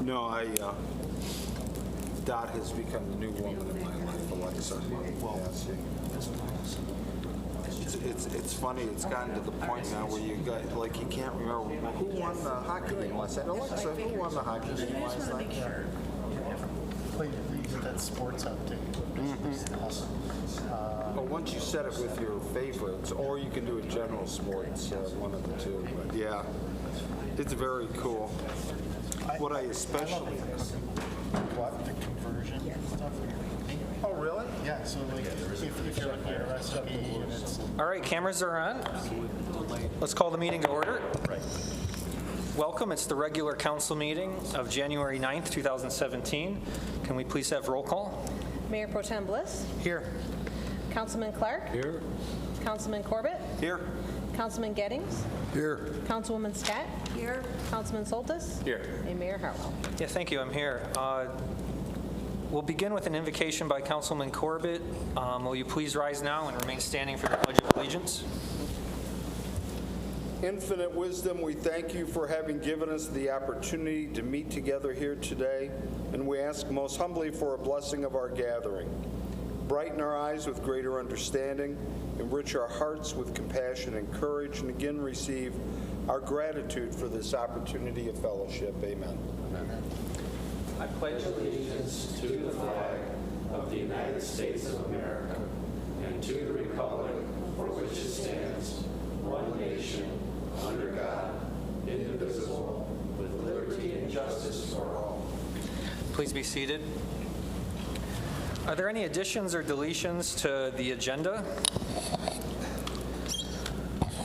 No, Dot has become the new woman in my life, Alexa. Well, it's funny. It's gotten to the point now where you can't remember who won the hockey game last night. Alexa, who won the hockey game last night? That sports update. Awesome. Well, once you set it with your favorites, or you can do a general sports, one of the two. But yeah, it's very cool. What I especially What the conversion stuff. Oh, really? Yeah. So like, if you're like your recipe and it's All right, cameras are on. Let's call the meeting to order. right. Welcome. It's the regular council meeting of January 9th, 2017. Can we please have roll call? Mayor Pro Tem Bliss, Here. Councilman Clark, Here. Councilman Corbett, Here. Councilman Gettings, Here. Councilwoman Scott, here, Councilman Soltis, Here. and Mayor Harwell. Yeah, thank you. I'm here. We'll begin with an invocation by Councilman Corbett. Will you please rise now and remain standing for the Pledge of Allegiance? Infinite wisdom, we thank you for having given us the opportunity to meet together here today, and we ask most humbly for a blessing of our gathering. Brighten our eyes with greater understanding, enrich our hearts with compassion and courage, and again receive our gratitude for this opportunity of fellowship. Amen. Amen. I pledge allegiance to the flag of the United States of America and to the republic for which it stands, one nation, under God, indivisible, with liberty and justice for all. Please be seated. Are there any additions or deletions to the agenda?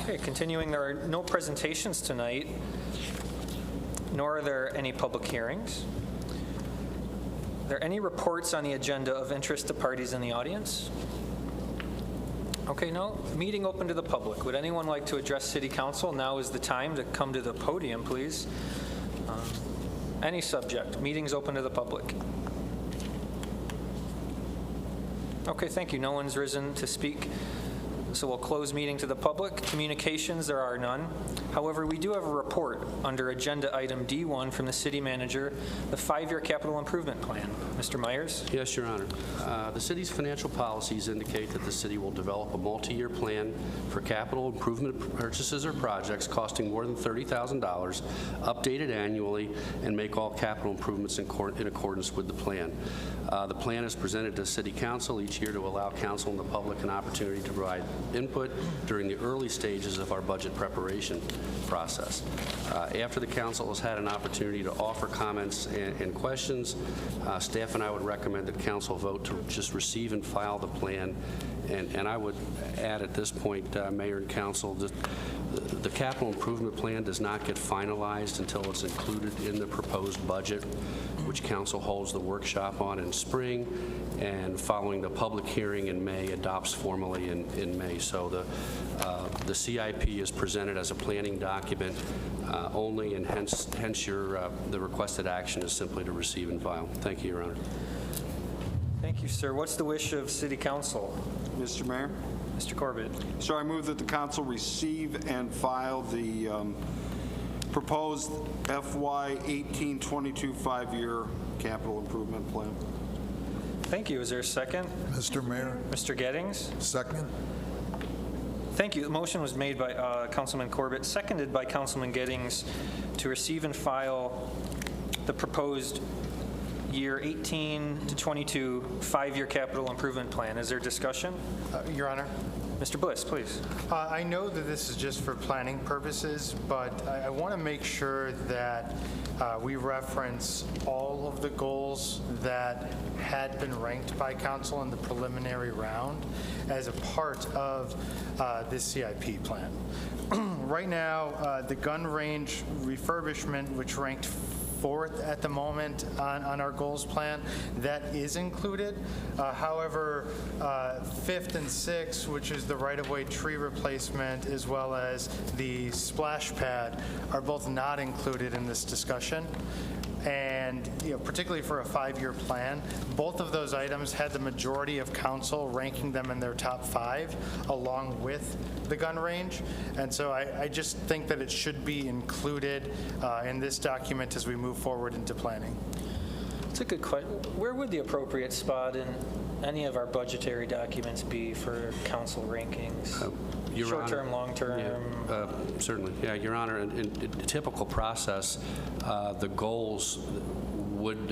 Okay, continuing, there are no presentations tonight, nor are there any public hearings. Are there any reports on the agenda of interest to parties in the audience? Okay, no. Meeting open to the public. Would anyone like to address City Council? Now is the time to come to the podium, please. Any subject. Meeting's open to the public. Okay, thank you. No one's risen to speak. So we'll close meeting to the public. Communications, there are none. However, we do have a report under agenda item D1 from the city manager, the 5-year capital improvement plan. Mr. Myers? Yes, Your Honor. The city's financial policies indicate that the city will develop a multi-year plan for capital improvement purchases or projects costing more than $30,000, updated annually, and make all capital improvements in accordance with the plan. The plan is presented to City Council each year to allow council and the public an opportunity to provide input during the early stages of our budget preparation process. After the council has had an opportunity to offer comments and questions, staff and I would recommend that council vote to just receive and file the plan. And I would add at this point, Mayor and Council, that the capital improvement plan does not get finalized until it's included in the proposed budget, which Council holds the workshop on in spring, and following the public hearing in May, adopts formally in May. So the CIP is presented as a planning document only, and hence the requested action is simply to receive and file. Thank you, Your Honor. Thank you, sir. What's the wish of City Council? Mr. Mayor? Mr. Corbett? So I move that the council receive and file the proposed FY 18-22 5-year capital improvement plan. Thank you. Is there a second? Mr. Mayor, Mr. Gettings? second. Thank you. The motion was made by Councilman Corbett, seconded by Councilman Gettings to receive and file the proposed year 18 to 22 5-year capital improvement plan. Is there discussion? Your Honor, Mr. Bliss, please. I know that this is just for planning purposes, but I want to make sure that we reference all of the goals that had been ranked by council in the preliminary round as a part of this CIP plan. Right now, the gun range refurbishment, which ranked 4th at the moment on our goals plan, that is included. However, 5th and 6th, which is the right-of-way tree replacement as well as the splash pad, are both not included in this discussion. And, particularly for a 5-year plan, both of those items had the majority of council ranking them in their top 5, along with the gun range. And so I just think that it should be included in this document as we move forward into planning. It's a good question. Where would the appropriate spot in any of our budgetary documents be for council rankings? Your Short-term, Honor, long-term? Certainly. Yeah, Your Honor, in the typical process, the goals would,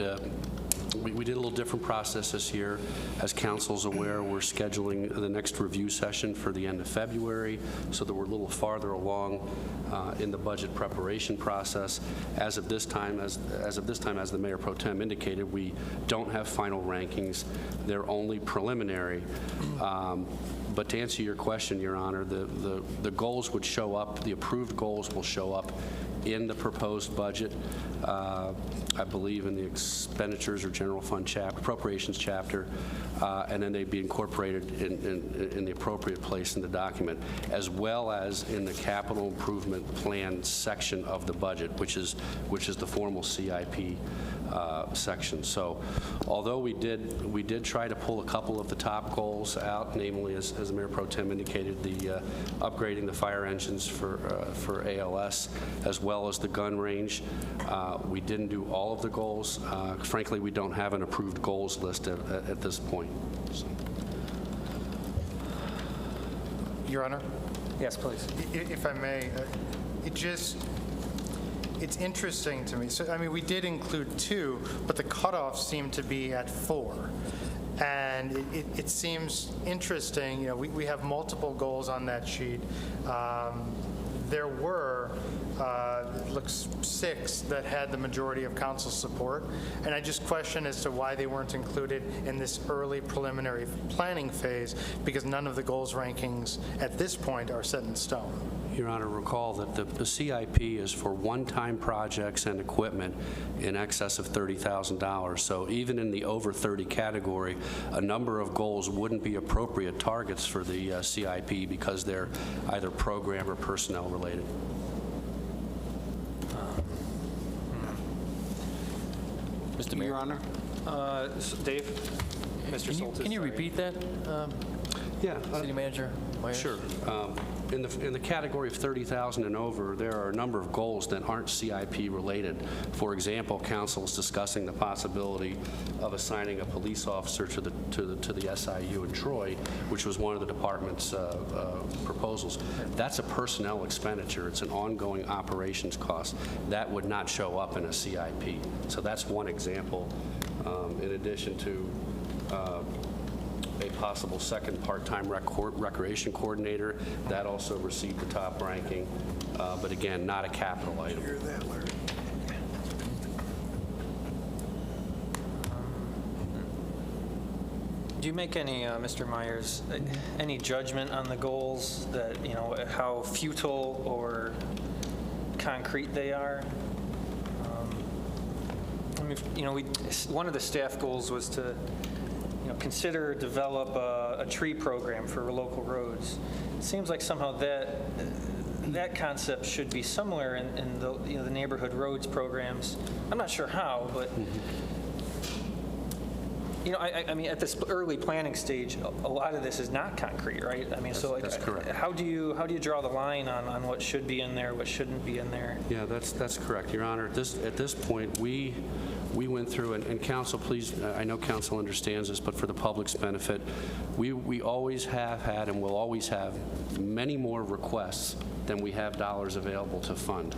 we did a little different process this year. As council's aware, we're scheduling the next review session for the end of February, so that we're a little farther along in the budget preparation process. As of this time, as the Mayor Pro Tem indicated, we don't have final rankings. They're only preliminary. But to answer your question, Your Honor, the goals would show up, the approved goals will show up in the proposed budget, I believe in the expenditures or general fund appropriations chapter, and then they'd be incorporated in the appropriate place in the document, as well as in the capital improvement plan section of the budget, which is the formal CIP section. So although we did try to pull a couple of the top goals out, namely, as the Mayor Pro Tem indicated, the upgrading the fire engines for ALS, as well as the gun range. We didn't do all of the goals. Frankly, we don't have an approved goals list at this point. So. Your Honor? Yes, please. If I may, it's interesting to me. So, I mean, we did include 2, but the cutoff seemed to be at 4. And it seems interesting, we have multiple goals on that sheet. There were, it looks 6 that had the majority of council support. And I just question as to why they weren't included in this early preliminary planning phase, because none of the goals rankings at this point are set in stone. Your Honor, recall that the CIP is for one-time projects and equipment in excess of $30,000. So even in the over 30 category, a number of goals wouldn't be appropriate targets for the CIP because they're either program or personnel related. Mr. Mayor. Your Honor. Dave? Mr. Soltis, Can you repeat that, Yeah. City Manager Myers? Sure. In the category of 30,000 and over, there are a number of goals that aren't CIP related. For example, council is discussing the possibility of assigning a police officer to the SIU in Troy, which was one of the department's proposals. That's a personnel expenditure. It's an ongoing operations cost. That would not show up in a CIP. So that's one example, in addition to a possible second part-time recreation coordinator. That also received the top ranking, but again, not a capital item. Do you make any, Mr. Myers, any judgment on the goals that, how futile or concrete they are? I mean, one of the staff goals was to consider develop a tree program for local roads. It seems like somehow that concept should be somewhere in the neighborhood roads programs. I'm not sure how, but I mean, at this early planning stage, a lot of this is not concrete, right? I mean, that's correct. How do you draw the line on what should be in there, what shouldn't be in there? Yeah, that's correct, Your Honor. At this point, we went through, and council, please, I know council understands this, but for the public's benefit, we always have had and will always have many more requests than we have dollars available to fund.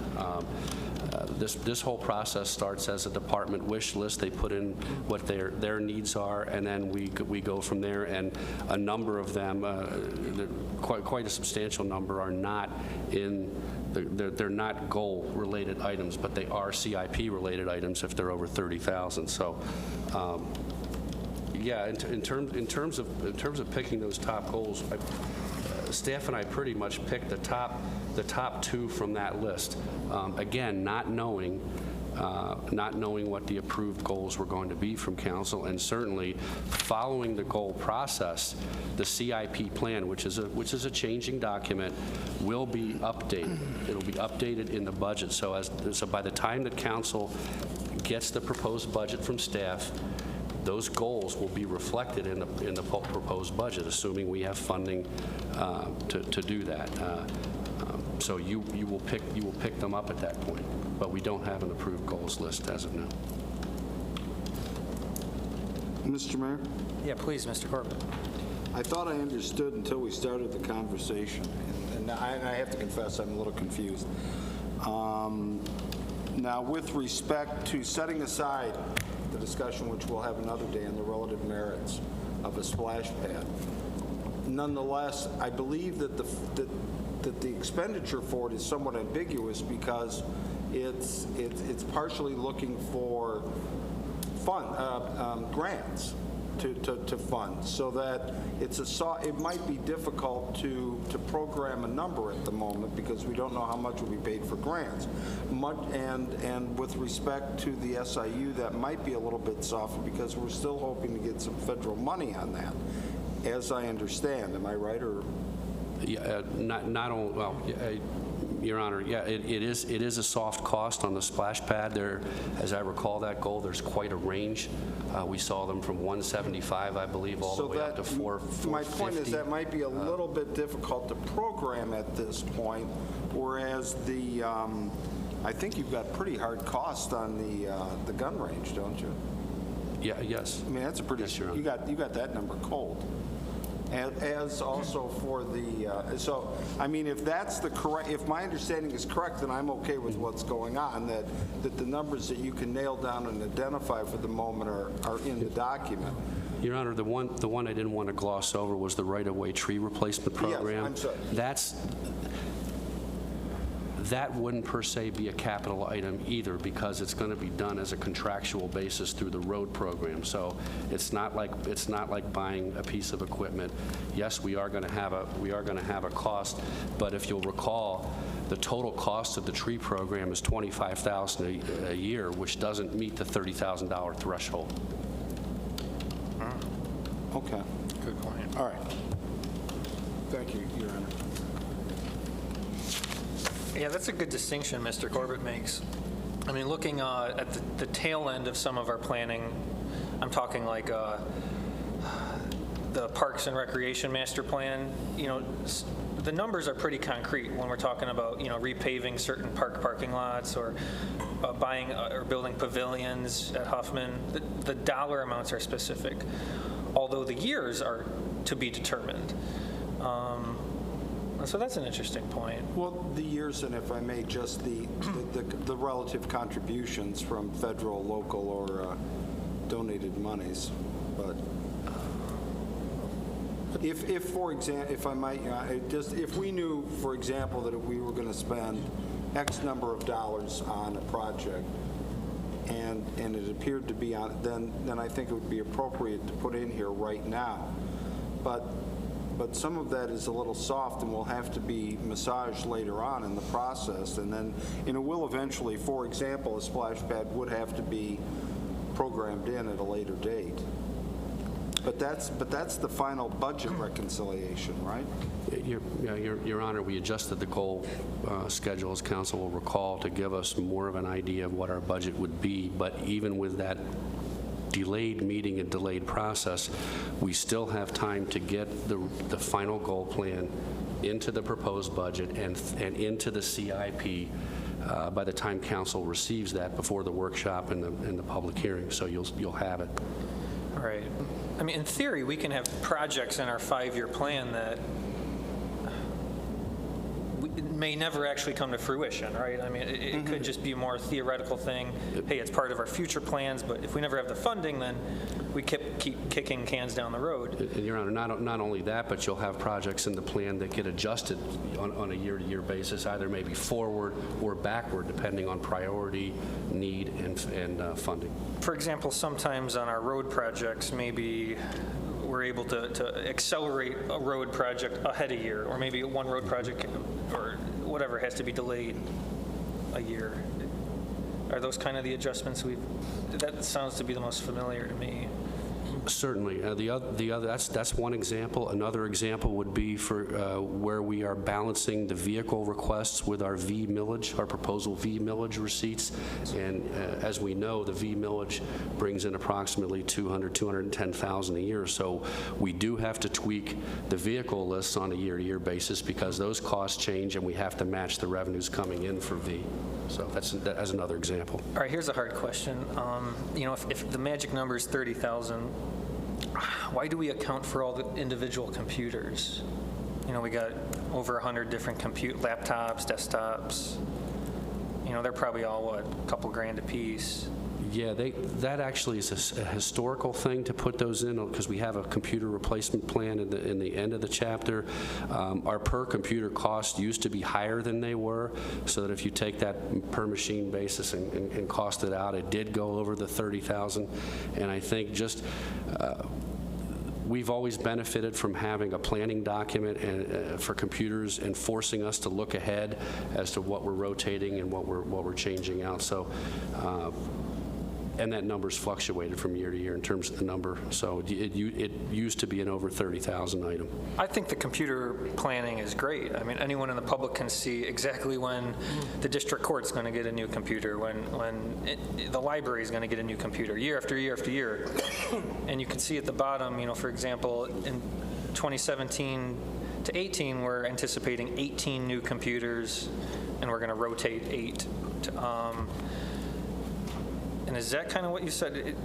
This whole process starts as a department wish list. They put in what their needs are, and then we go from there. And a number of them, quite a substantial number, are not in. They're not goal-related items, but they are CIP-related items if they're over 30,000. So, yeah, in terms of picking those top goals, staff and I pretty much picked the top 2 from that list. Again, not knowing what the approved goals were going to be from council, and certainly following the goal process, the CIP plan, which is a changing document, will be updated. It'll be updated in the budget. So by the time that council gets the proposed budget from staff, those goals will be reflected in the proposed budget, assuming we have funding to do that. So you will pick them up at that point, but we don't have an approved goals list as of now. Mr. Mayor, Yeah, please, Mr. Corbett. I thought I understood until we started the conversation, and I have to confess I'm a little confused. Now, with respect to setting aside the discussion, which we'll have another day, on the relative merits of a splash pad, nonetheless, I believe that the expenditure for it is somewhat ambiguous because it's partially looking for grants to fund, so that it might be difficult to program a number at the moment because we don't know how much will be paid for grants. And with respect to the SIU, that might be a little bit softer because we're still hoping to get some federal money on that, as I understand. Am I right? Or Yeah, not only, well, Your Honor, yeah, it is a soft cost on the splash pad. There, as I recall that goal, there's quite a range. We saw them from 175, I believe, all the way up to 450. My point is that might be a little bit difficult to program at this point, whereas I think you've got pretty hard cost on the gun range, don't you? Yeah, yes. I mean, that's a pretty, Yes, Your Honor. you got that number cold. As also for so, I mean, if that's if my understanding is correct, then I'm okay with what's going on, that the numbers that you can nail down and identify for the moment are in the document. Your Honor, the one I didn't want to gloss over was the right-of-way tree replacement program. Yes, I'm sorry. That wouldn't per se be a capital item either, because it's going to be done as a contractual basis through the road program. So it's not like buying a piece of equipment. Yes, we are going to have a cost, but if you'll recall, the total cost of the tree program is $25,000 a year, which doesn't meet the $30,000 threshold. Okay. Good point. All right. Thank you, Your Honor. Yeah, that's a good distinction Mr. Corbett makes. I mean, looking at the tail end of some of our planning, I'm talking like the Parks and Recreation Master Plan, the numbers are pretty concrete when we're talking about, repaving certain parking lots or buying or building pavilions at Huffman. The dollar amounts are specific, although the years are to be determined. So that's an interesting point. Well, the years, and if I may, just the relative contributions from federal, local, or donated monies. But if for example, if I might, if we knew, for example, that if we were going to spend X number of dollars on a project, and it appeared to be on, then I think it would be appropriate to put in here right now. But some of that is a little soft and will have to be massaged later on in the process. And then, it will eventually, for example, a splash pad would have to be programmed in at a later date. But that's the final budget reconciliation, right? Your Honor, we adjusted the goal schedule, as council will recall, to give us more of an idea of what our budget would be. But even with that delayed meeting and delayed process, we still have time to get the final goal plan into the proposed budget and into the CIP by the time council receives that before the workshop and the public hearing. So you'll have it. All right. I mean, in theory, we can have projects in our 5-year plan that may never actually come to fruition, right? I mean, it could just be a more theoretical thing. Hey, it's part of our future plans, but if we never have the funding, then we keep kicking cans down the road. And Your Honor, not only that, but you'll have projects in the plan that get adjusted on a year-to-year basis, either maybe forward or backward, depending on priority, need, and funding. For example, sometimes on our road projects, maybe we're able to accelerate a road project ahead a year, or maybe one road project or whatever has to be delayed a year. Are those kind of the adjustments that sounds to be the most familiar to me. Certainly. That's one example. Another example would be for where we are balancing the vehicle requests with our V millage, our proposal V millage receipts. And as we know, the V millage brings in approximately $210,000 a year. So we do have to tweak the vehicle lists on a year-to-year basis because those costs change and we have to match the revenues coming in for V. So that's another example. All right, here's a hard question. If the magic number is 30,000, why do we account for all the individual computers? We got over 100 different laptops, desktops. They're probably all, what, a couple grand a piece? Yeah, that actually is a historical thing to put those in because we have a computer replacement plan in the end of the chapter. Our per computer cost used to be higher than they were, so that if you take that per machine basis and cost it out, it did go over the 30,000. And I think just we've always benefited from having a planning document for computers and forcing us to look ahead as to what we're rotating and what we're changing out. So. And that number's fluctuated from year to year in terms of the number. So it used to be an over 30,000 item. I think the computer planning is great. I mean, anyone in the public can see exactly when the district court's going to get a new computer, when the library is going to get a new computer, year after year after year. And you can see at the bottom, for example, in 2017 to 18, we're anticipating 18 new computers, and we're going to rotate 8. And is that kind of what you said?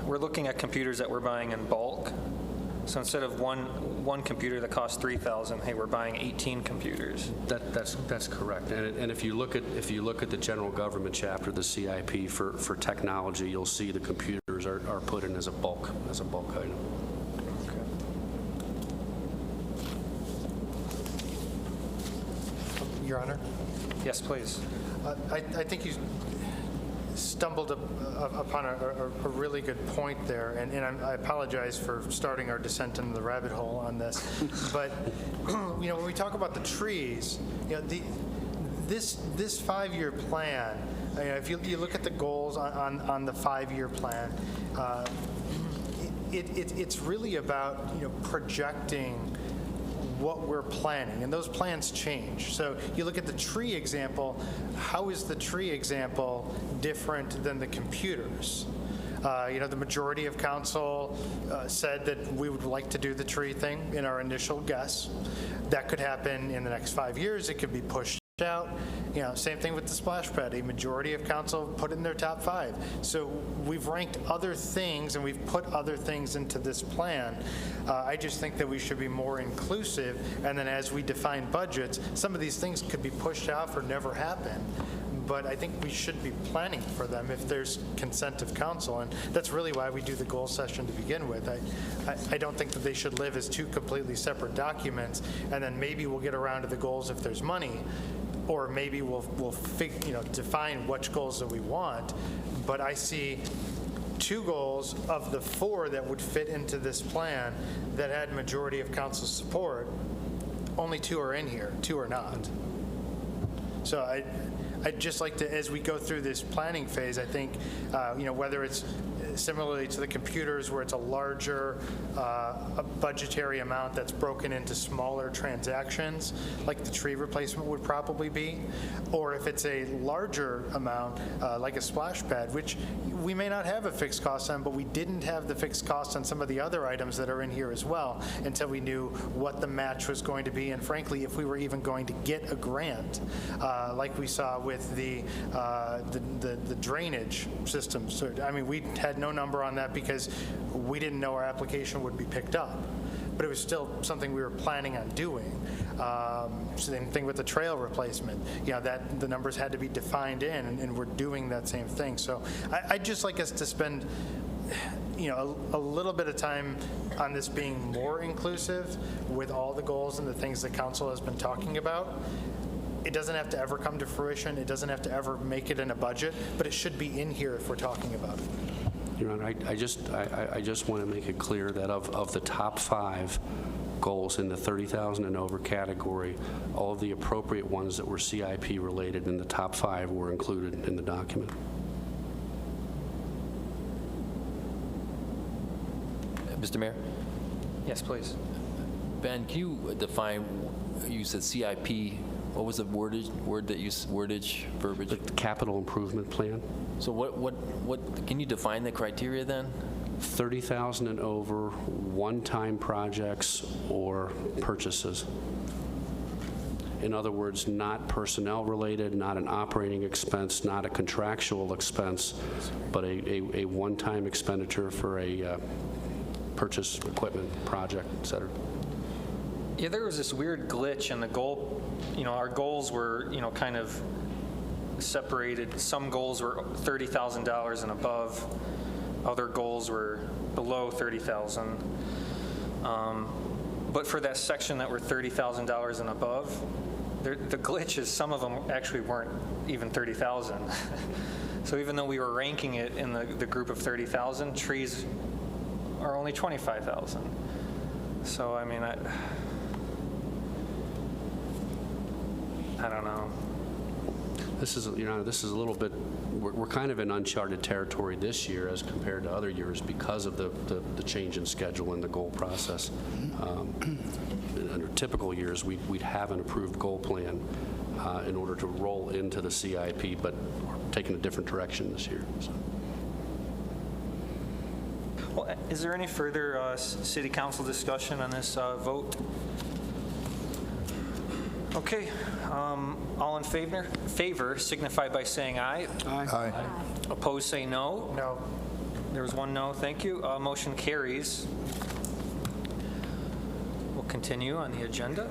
We're looking at computers that we're buying in bulk. So instead of one computer that costs $3,000, hey, we're buying 18 computers. That's correct. And if you look at the general government chapter, the CIP for technology, you'll see the computers are put in as a bulk item. Okay. Your Honor? Yes, please. I think you stumbled upon a really good point there, and I apologize for starting our descent into the rabbit hole on this. But when we talk about the trees, this 5-year plan. If you look at the goals on the 5-year plan, it's really about projecting what we're planning, and those plans change. So you look at the tree example, how is the tree example different than the computers? The majority of council said that we would like to do the tree thing in our initial guess. That could happen in the next 5 years. It could be pushed out. Same thing with the splash pad. A majority of council put in their top 5. So we've ranked other things and we've put other things into this plan. I just think that we should be more inclusive, and then as we define budgets, some of these things could be pushed off or never happen. But I think we should be planning for them if there's consent of council, and that's really why we do the goal session to begin with. I don't think that they should live as 2 completely separate documents, and then maybe we'll get around to the goals if there's money, or maybe we'll define which goals that we want. But I see 2 goals of the 4 that would fit into this plan that had majority of council support. Only 2 are in here, 2 are not. So I'd just like to, as we go through this planning phase, I think, whether it's similarly to the computers where it's a larger a budgetary amount that's broken into smaller transactions, like the tree replacement would probably be, or if it's a larger amount, like a splash pad, which we may not have a fixed cost on, but we didn't have the fixed cost on some of the other items that are in here as well until we knew what the match was going to be, and frankly, if we were even going to get a grant, like we saw with the drainage system. So, I mean, we had no number on that because we didn't know our application would be picked up, but it was still something we were planning on doing. Same thing with the trail replacement. That the numbers had to be defined in, and we're doing that same thing. So I'd just like us to spend a little bit of time on this being more inclusive with all the goals and the things that council has been talking about. It doesn't have to ever come to fruition. It doesn't have to ever make it in a budget, but it should be in here if we're talking about it. Your Honor, I just want to make it clear that of the top 5 goals in the 30,000 and over category, all of the appropriate ones that were CIP related in the top 5 were included in the document. Mr. Mayor? Yes, please. Ben, can you define, you said CIP, what was the verbiage, verbiage? The capital improvement plan, So what, can you define the criteria then? 30,000 and over, one-time projects or purchases. In other words, not personnel-related, not an operating expense, not a contractual expense, but a one-time expenditure for a purchase equipment project, et cetera. Yeah, there was this weird glitch in the goal, our goals were, kind of separated. Some goals were $30,000 and above. Other goals were below $30,000. But for that section that were $30,000 and above, the glitch is some of them actually weren't even 30,000. So even though we were ranking it in the group of 30,000, trees are only 25,000. So, I mean, I don't know. This is, this is a little bit, we're kind of in uncharted territory this year as compared to other years because of the change in schedule and the goal process. Under typical years, we'd have an approved goal plan in order to roll into the CIP, but we're taking a different direction this year. So. Well, is there any further city council discussion on this vote? Okay, all in favor signify by saying aye. Aye. Opposed, say no. No. There was one no, thank you. Motion carries. We'll continue on the agenda.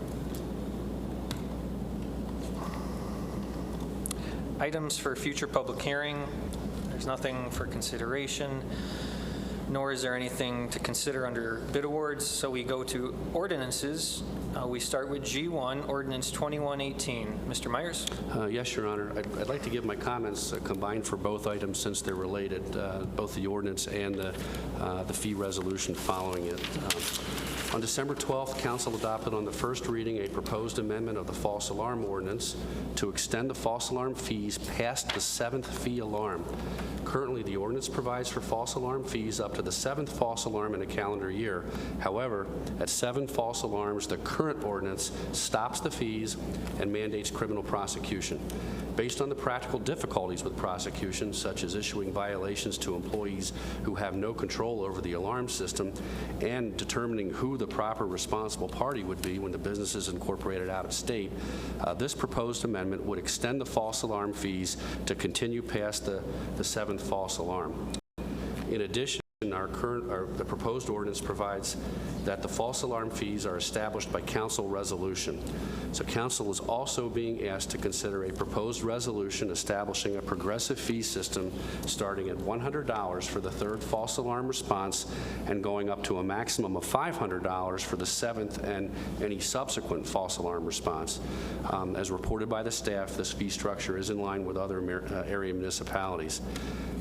Items for future public hearing. There's nothing for consideration, nor is there anything to consider under bid awards, so we go to ordinances. We start with G1, Ordinance 2118. Mr. Myers? Yes, Your Honor. I'd like to give my comments combined for both items since they're related, both the ordinance and the fee resolution following it. On December 12th, Council adopted on the first reading a proposed amendment of the false alarm ordinance to extend the false alarm fees past the 7th fee alarm. Currently, the ordinance provides for false alarm fees up to the 7th false alarm in a calendar year. However, at 7 false alarms, the current ordinance stops the fees and mandates criminal prosecution. Based on the practical difficulties with prosecution, such as issuing violations to employees who have no control over the alarm system and determining who the proper responsible party would be when the business is incorporated out of state, this proposed amendment would extend the false alarm fees to continue past the 7th false alarm. In addition, the proposed ordinance provides that the false alarm fees are established by council resolution. So council is also being asked to consider a proposed resolution establishing a progressive fee system starting at $100 for the 3rd false alarm response and going up to a maximum of $500 for the 7th and any subsequent false alarm response. As reported by the staff, this fee structure is in line with other area municipalities.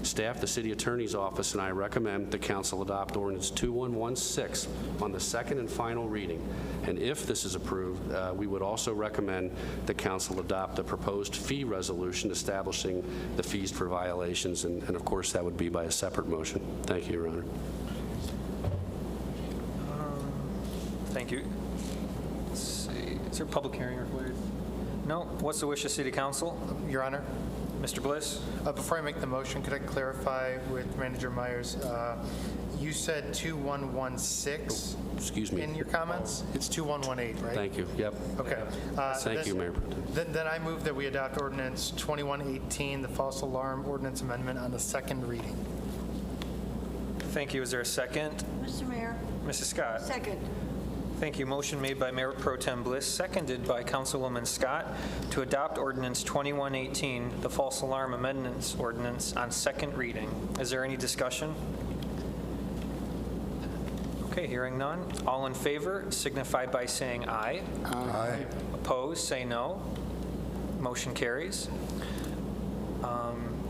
Staff, the City Attorney's Office, and I recommend the Council adopt Ordinance 2116 on the second and final reading. And if this is approved, we would also recommend the Council adopt the proposed fee resolution establishing the fees for violations, and of course that would be by a separate motion. Thank you, Your Honor. Thank you. Let's see. Is there a public hearing required? No. What's the wish of City Council? Your Honor, Mr. Bliss? before I make the motion, could I clarify with Manager Myers? You said 2116 Excuse me. in your comments? It's 2118, right? Thank you. Yep. Okay. Thank you, Mayor. Then I move that we adopt Ordinance 2118, the false alarm ordinance amendment, on the second reading. Thank you. Is there a second? Mr. Mayor, Mrs. Scott? second. Thank you. Motion made by Mayor Pro Tem Bliss, seconded by Councilwoman Scott to adopt Ordinance 2118, the false alarm amendments ordinance, on second reading. Is there any discussion? Okay, hearing none. All in favor signify by saying aye. Aye. Opposed, say no. Motion carries.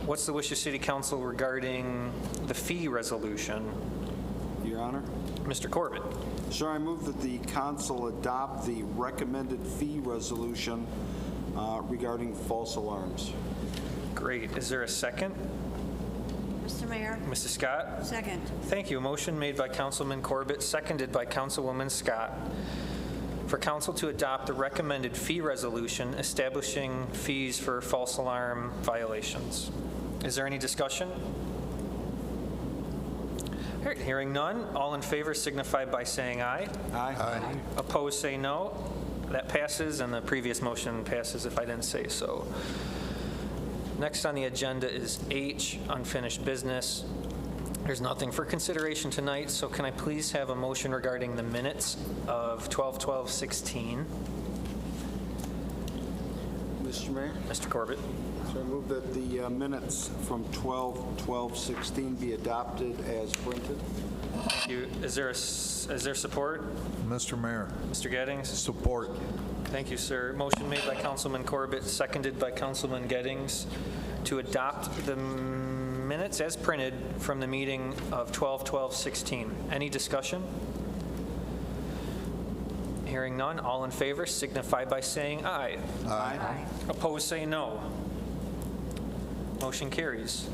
What's the wish of City Council regarding the fee resolution? Your Honor? Mr. Corbett? Sir, I move that the council adopt the recommended fee resolution regarding false alarms. Great. Is there a second? Mr. Mr. Mayor. Mrs. Scott? Second. Thank you. A motion made by Councilman Corbett, seconded by Councilwoman Scott, for council to adopt the recommended fee resolution establishing fees for false alarm violations. Is there any discussion? All right, hearing none, all in favor signify by saying aye. Aye. Opposed, say no. That passes, and the previous motion passes if I didn't say so. Next on the agenda is H, unfinished business. There's nothing for consideration tonight, so can I please have a motion regarding the minutes of 12/12/16? Mr. Mayor, Mr. Corbett? so I move that the minutes from 12/12/16 be adopted as printed. Thank you. Is there support? Mr. Mayor, Mr. Gettings? support. Thank you, sir. Motion made by Councilman Corbett, seconded by Councilman Gettings, to adopt the minutes as printed from the meeting of 12/12/16. Any discussion? Hearing none, all in favor signify by saying aye. Aye. Opposed, say no. Motion carries.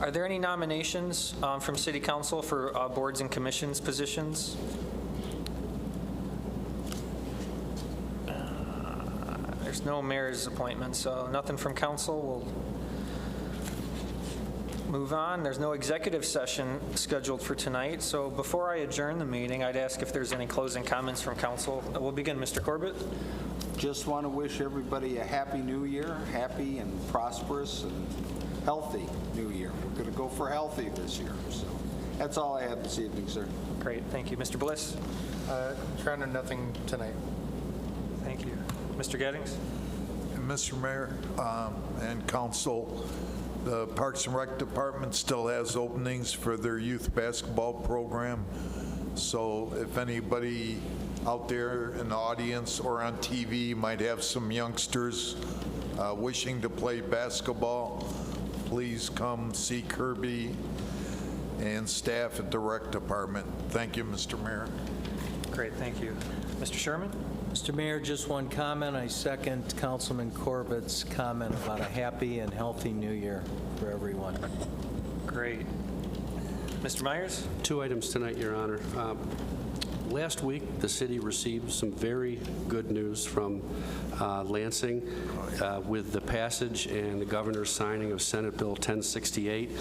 Are there any nominations from City Council for boards and commissions positions? There's no mayor's appointment, so nothing from council. We'll move on. There's no executive session scheduled for tonight, so before I adjourn the meeting, I'd ask if there's any closing comments from council. We'll begin, Mr. Corbett. Just want to wish everybody a happy new year, happy and prosperous and healthy new year. We're going to go for healthy this year, so that's all I have this evening, sir. Great, thank you. Mr. Bliss? Your Honor, nothing tonight. Thank you. Mr. Gettings? Mr. Mayor and council, the Parks and Rec Department still has openings for their youth basketball program. So if anybody out there in the audience or on TV might have some youngsters wishing to play basketball, please come see Kirby and staff at the Rec Department. Thank you, Mr. Mayor. Great, thank you. Mr. Sherman? Mr. Mayor, just one comment. I second Councilman Corbett's comment about a happy and healthy new year for everyone. Great. Mr. Myers? 2 items tonight, Your Honor. Last week, the city received some very good news from Lansing with the passage and the governor's signing of Senate Bill 1068.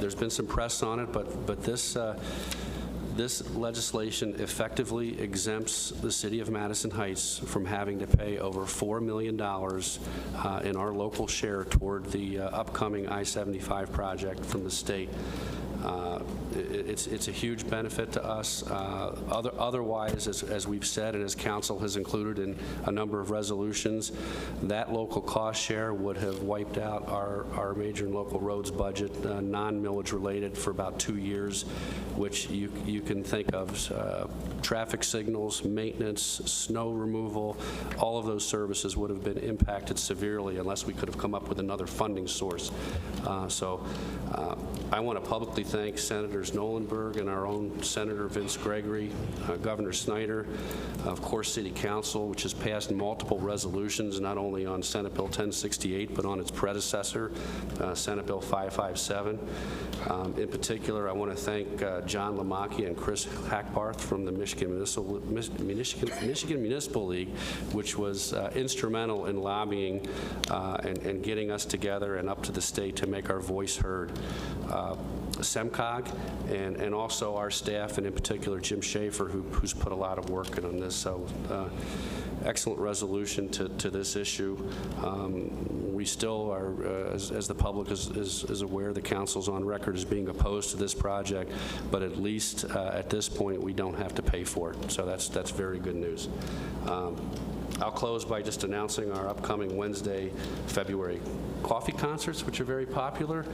There's been some press on it, but this legislation effectively exempts the city of Madison Heights from having to pay over $4 million in our local share toward the upcoming I-75 project from the state. It's a huge benefit to us. Otherwise, as we've said and as council has included in a number of resolutions, that local cost share would have wiped out our major and local roads budget, non-millage related, for about 2 years, which you can think of traffic signals, maintenance, snow removal. All of those services would have been impacted severely unless we could have come up with another funding source. So I want to publicly thank Senators Nolenberg and our own Senator Vince Gregory, Governor Snyder, of course City Council, which has passed multiple resolutions, not only on Senate Bill 1068, but on its predecessor, Senate Bill 557. In particular, I want to thank John Lamacchia and Chris Hackbarth from the Michigan Municipal League, which was instrumental in lobbying and getting us together and up to the state to make our voice heard. SEMCOG and also our staff, and in particular Jim Schaefer, who's put a lot of work in on this. So excellent resolution to this issue. We still are, as the public is aware, the council's on record as being opposed to this project, but at least at this point we don't have to pay for it. So that's very good news. I'll close by just announcing our upcoming Wednesday, February coffee concerts, which are very popular.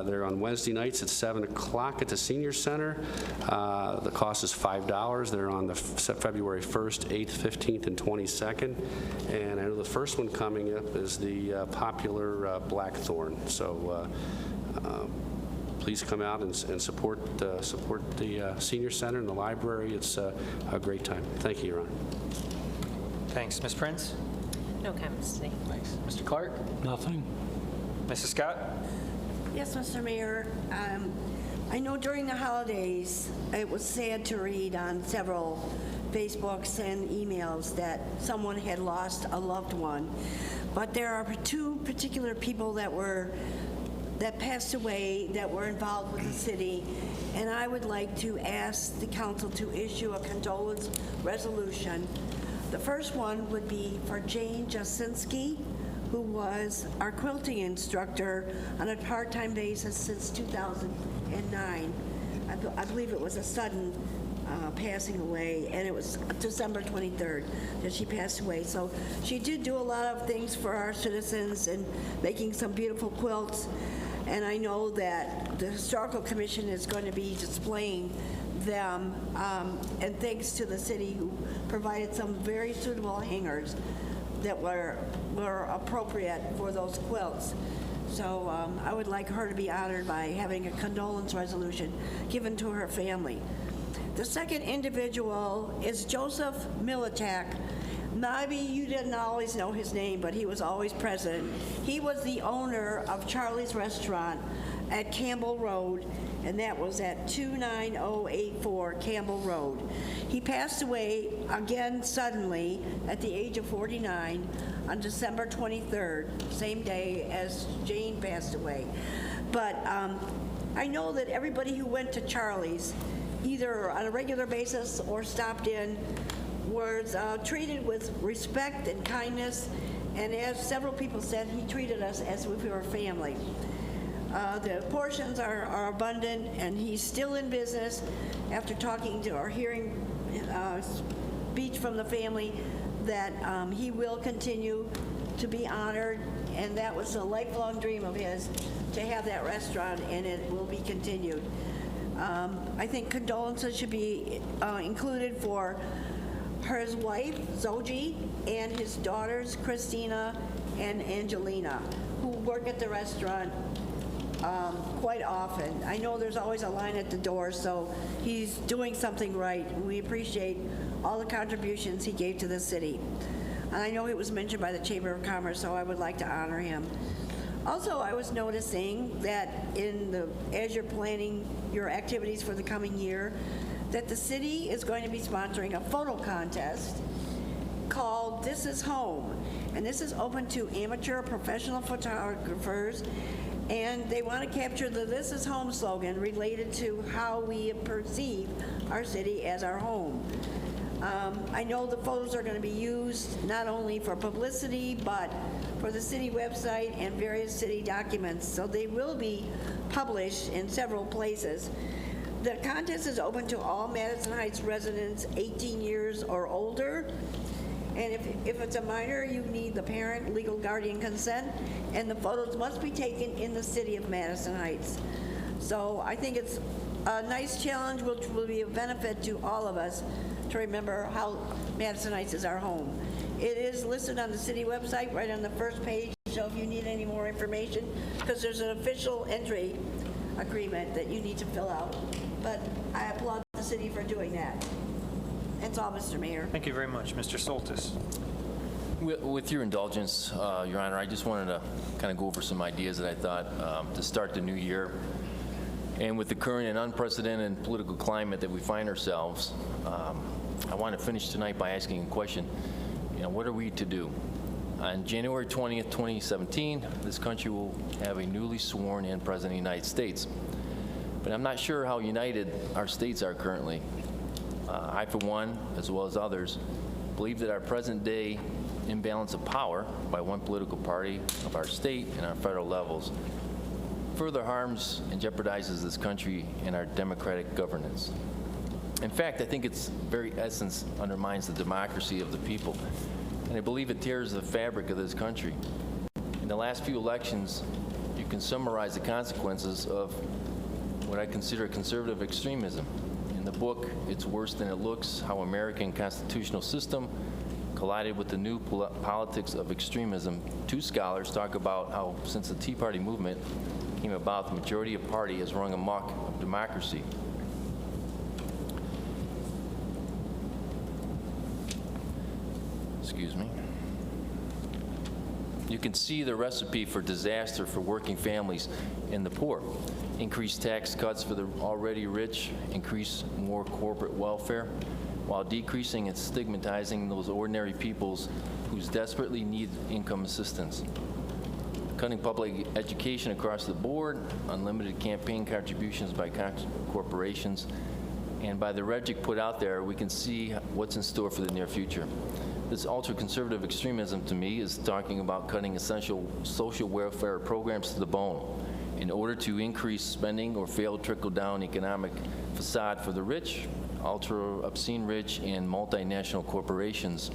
They're on Wednesday nights at 7 o'clock at the Senior Center. The cost is $5. They're on the February 1st, 8th, 15th, and 22nd. And I know the first one coming up is the popular Blackthorn. So please come out and support the Senior Center and the library. It's a great time. Thank you, Your Honor. Thanks. Ms. Prince? No comments today. Thanks. Mr. Clark? Nothing. Mrs. Scott? Yes, Mr. Mayor. I know during the holidays, it was sad to read on several Facebooks and emails that someone had lost a loved one. But there are two particular people that passed away that were involved with the city, and I would like to ask the council to issue a condolence resolution. The first one would be for Jane Jasinski, who was our quilting instructor on a part-time basis since 2009. I believe it was a sudden passing away, and it was December 23rd that she passed away. So she did do a lot of things for our citizens and making some beautiful quilts. And I know that the Historical Commission is going to be displaying them, and thanks to the city who provided some very suitable hangers that were appropriate for those quilts. So I would like her to be honored by having a condolence resolution given to her family. The second individual is Joseph Militak. Maybe you didn't always know his name, but he was always present. He was the owner of Charlie's Restaurant at Campbell Road, and that was at 29084 Campbell Road. He passed away again suddenly at the age of 49 on December 23rd, same day as Jane passed away. But I know that everybody who went to Charlie's, either on a regular basis or stopped in, was treated with respect and kindness, and as several people said, he treated us as if we were family. The portions are abundant, and he's still in business after talking to or hearing speech from the family that he will continue to be honored, and that was a lifelong dream of his to have that restaurant, and it will be continued. I think condolences should be included for his wife, Zoji, and his daughters, Christina and Angelina, who work at the restaurant quite often. I know there's always a line at the door, so he's doing something right. We appreciate all the contributions he gave to the city. And I know it was mentioned by the Chamber of Commerce, so I would like to honor him. Also, I was noticing that as you're planning your activities for the coming year, that the city is going to be sponsoring a photo contest called This Is Home. And this is open to amateur professional photographers, and they want to capture the This Is Home slogan related to how we perceive our city as our home. I know the photos are going to be used not only for publicity, but for the city website and various city documents, so they will be published in several places. The contest is open to all Madison Heights residents 18 years or older, and if it's a minor, you need the parent legal guardian consent, and the photos must be taken in the city of Madison Heights. So I think it's a nice challenge which will be a benefit to all of us to remember how Madison Heights is our home. It is listed on the city website right on the first page, so if you need any more information, because there's an official entry agreement that you need to fill out. But I applaud the city for doing that. That's all, Mr. Mayor. Thank you very much. Mr. Soltis. With your indulgence, Your Honor, I just wanted to kind of go over some ideas that I thought to start the new year. And with the current and unprecedented political climate that we find ourselves, I want to finish tonight by asking a question. What are we to do? On January 20th, 2017, this country will have a newly sworn-in President of the United States. But I'm not sure how united our states are currently. I, for one, as well as others, believe that our present-day imbalance of power by one political party of our state and our federal levels further harms and jeopardizes this country and our democratic governance. In fact, I think its very essence undermines the democracy of the people, and I believe it tears the fabric of this country. In the last few elections, you can summarize the consequences of what I consider conservative extremism. In the book, It's Worse Than It Looks, How American Constitutional System Collided with the New Politics of Extremism, two scholars talk about how since the Tea Party movement came about, the majority of party has run amok of democracy. Excuse me. You can see the recipe for disaster for working families and the poor. Increased tax cuts for the already rich, increase more corporate welfare, while decreasing and stigmatizing those ordinary peoples who desperately need income assistance. Cutting public education across the board, unlimited campaign contributions by corporations, and by the rhetoric put out there, we can see what's in store for the near future. This ultra-conservative extremism, to me, is talking about cutting essential social welfare programs to the bone in order to increase spending or failed trickle-down economic facade for the rich, ultra-obscene rich, and multinational corporations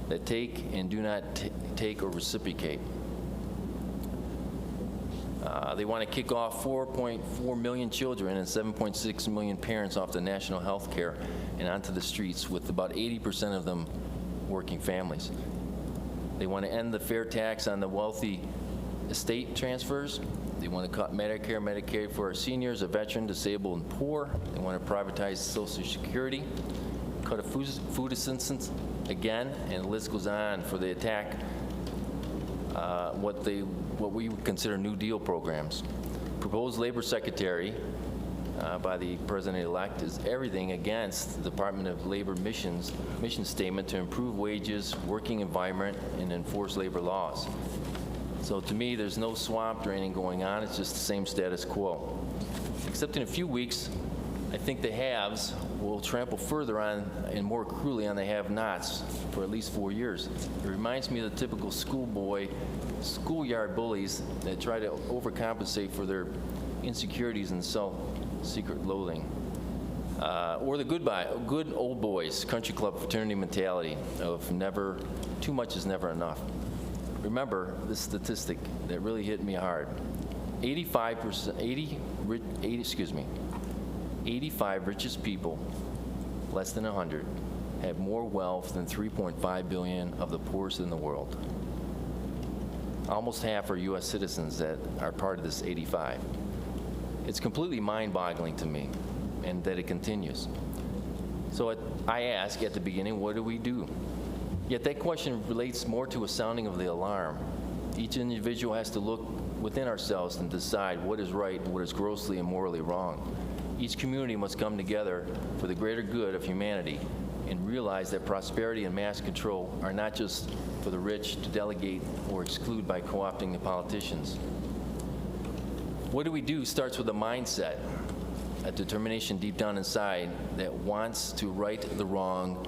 that take and do not take or reciprocate. They want to kick off 4.4 million children and 7.6 million parents off the national health care and onto the streets, with about 80% of them working families. They want to end the fair tax on the wealthy estate transfers. They want to cut Medicare, Medicaid for our seniors, a veteran, disabled, and poor. They want to privatize Social Security, cut food assistance again, and the list goes on for the attack what we would consider New Deal programs. Proposed Labor Secretary by the President-elect is everything against the Department of Labor mission statement to improve wages, working environment, and enforce labor laws. So to me, there's no swamp draining going on. It's just the same status quo. Except in a few weeks, I think the haves will trample further on and more cruelly on the have-nots for at least 4 years. It reminds me of the typical schoolyard bullies that try to overcompensate for their insecurities and secret loathing. Or the good old boys, country club fraternity mentality of too much is never enough. Remember this statistic that really hit me hard. 85 richest people, less than 100, have more wealth than 3.5 billion of the poorest in the world. Almost half are U.S. citizens that are part of this 85. It's completely mind-boggling to me, and that it continues. So I ask at the beginning, what do we do? Yet that question relates more to a sounding of the alarm. Each individual has to look within ourselves and decide what is right and what is grossly and morally wrong. Each community must come together for the greater good of humanity and realize that prosperity and mass control are not just for the rich to delegate or exclude by co-opting the politicians. What do we do starts with a mindset, a determination deep down inside that wants to right the wrong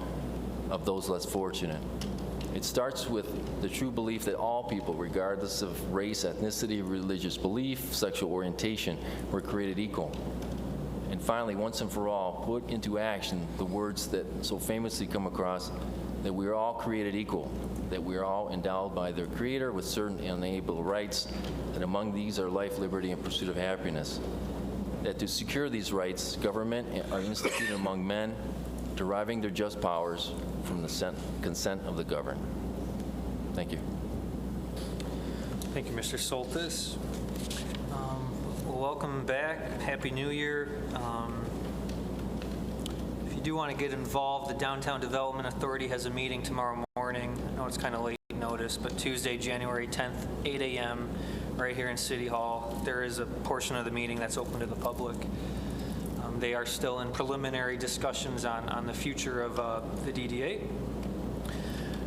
of those less fortunate. It starts with the true belief that all people, regardless of race, ethnicity, religious belief, sexual orientation, were created equal. And finally, once and for all, put into action the words that so famously come across, that we are all created equal, that we are all endowed by their Creator with certain inalienable rights, that among these are life, liberty, and pursuit of happiness. That to secure these rights, government are instituted among men, deriving their just powers from the consent of the governed. Thank you. Thank you, Mr. Soltis. Welcome back. Happy New Year. If you do want to get involved, the Downtown Development Authority has a meeting tomorrow morning. I know it's kind of late notice, but Tuesday, January 10th, 8 a.m., right here in City Hall. There is a portion of the meeting that's open to the public. They are still in preliminary discussions on the future of the DDA.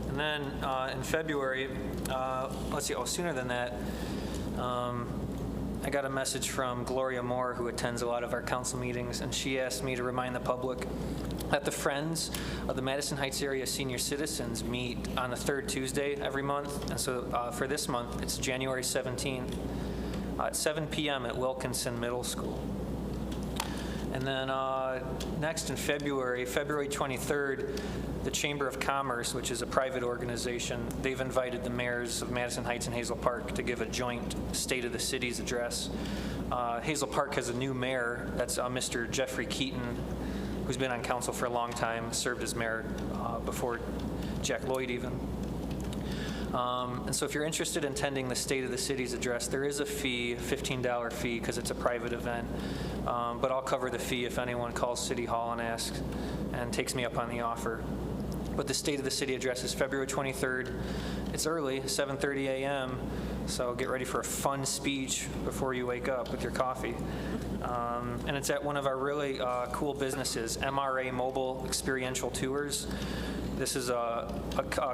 And then in February, sooner than that, I got a message from Gloria Moore, who attends a lot of our council meetings, and she asked me to remind the public that the Friends of the Madison Heights Area Senior Citizens meet on the third Tuesday every month. And so for this month, it's January 17th at 7 p.m. at Wilkinson Middle School. And then next in February 23rd, the Chamber of Commerce, which is a private organization, they've invited the mayors of Madison Heights and Hazel Park to give a joint State of the Cities address. Hazel Park has a new mayor. That's Mr. Jeffrey Keaton, who's been on council for a long time, served as mayor before Jack Lloyd even. And so if you're interested in attending the State of the Cities address, there is a fee, $15 fee, because it's a private event. But I'll cover the fee if anyone calls City Hall and asks and takes me up on the offer. but the State of the City address is February 23rd. It's early, 7:30 a.m., so get ready for a fun speech before you wake up with your coffee. And it's at one of our really cool businesses, MRA Mobile Experiential Tours. This is a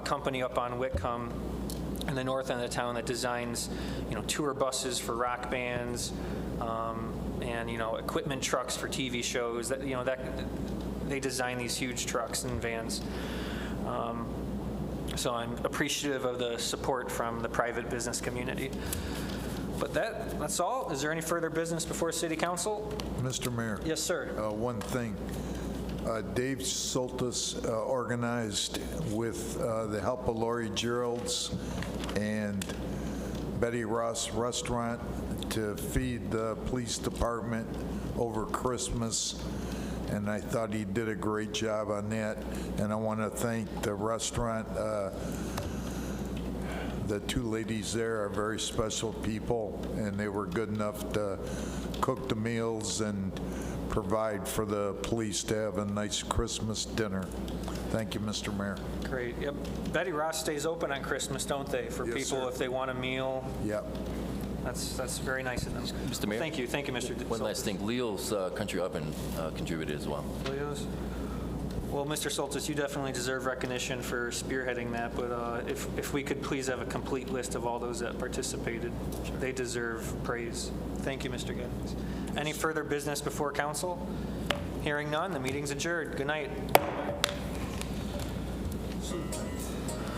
company up on Whitcomb in the north end of the town that designs, tour buses for rock bands, and, equipment trucks for TV shows. That they design these huge trucks and vans. So I'm appreciative of the support from the private business community. But that's all. Is there any further business before City Council? Mr. Mayor. Yes, sir. One thing. Dave Soltis organized with the help of Lori Geralds and Betty Ross Restaurant to feed the police department over Christmas, and I thought he did a great job on that. And I want to thank the restaurant. The two ladies there are very special people, and they were good enough to cook the meals and provide for the police to have a nice Christmas dinner. Thank you, Mr. Mayor. Great. Yep. Betty Ross stays open on Christmas, don't they, for Yes, people sir. if they want a meal? Yep. That's very nice of them. Mr. Mayor? Thank you, Mr. One last thing, Leo's Country Oven contributed as well. Leo's? Well, Mr. Soltis, you definitely deserve recognition for spearheading that, but if we could please have a complete list of all those that participated, they deserve praise. Thank you, Mr. Giddens. Any further business before council? Hearing none, the meeting's adjourned. Good night.